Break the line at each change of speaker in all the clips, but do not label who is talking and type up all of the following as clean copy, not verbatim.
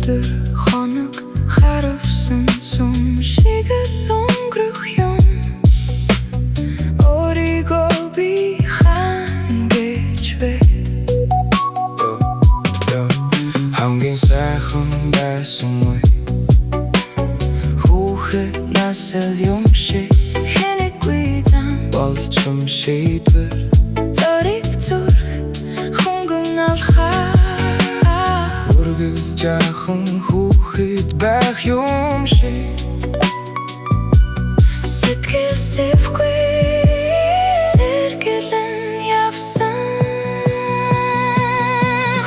өдөр хоног харавсан сүм шиг л өнгөрөх юм. Өөрийгөө би хангаж вэ? Хамгийн сайхан байсан үе хүүхэд насэл юм шиг хэнэггүй зам болж юм шийдвэр зориг зүрх хөнгөн алхаа үргэл жаахан хүүхэд байх юм шиг сэтгэл сэвгүй сэргэлэн явсан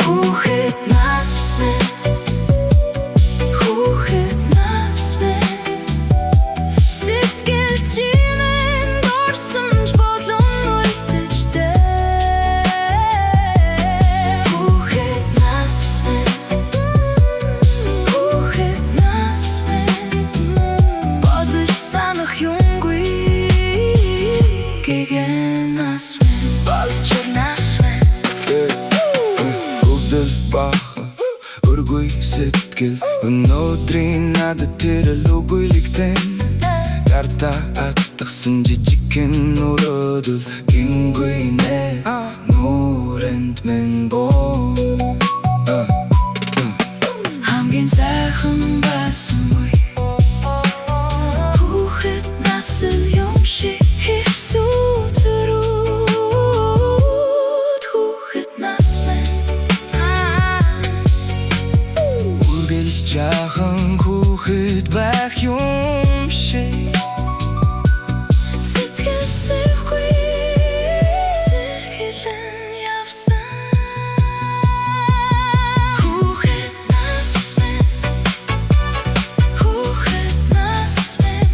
хүүхэд нас минь хүүхэд нас минь сэтгэл чимэн дорсомж болон үлдэжтэй хүүхэд нас минь хүүхэд нас минь бодож санах юмгүй гэгэн нас минь болж нас минь өвдөл баха өргөй сэтгэл өнөөдрийн надад тэрэл үгүйлэгтэн гарта атгсан жижигхэн өрөөдөл гингүй нэ нүрэнд минь боо хамгийн сайхан байсан үе хүүхэд насэл юм шиг хүүхэд нас минь үргэл жаахан хүүхэд байх юм шиг сэтгэл сэвгүй сэргэлэн явсан хүүхэд нас минь хүүхэд нас минь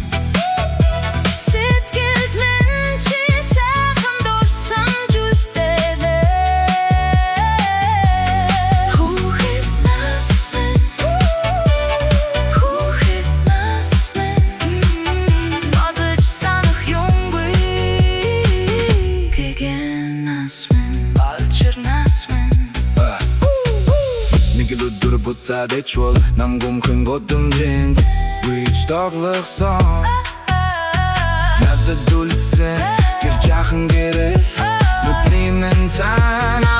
сэтгэлд минь чи сайхан дурсан жүлдэвэ хүүхэд нас минь хүүхэд нас минь бодож санах юмгүй гэгэн нас минь болж нас минь нэг л өдөр буцаад ичвол нам гомхэн годомжинд үеч тоглосон надад үлдсэн тэр жаахан гэрэл нүдний минь цаана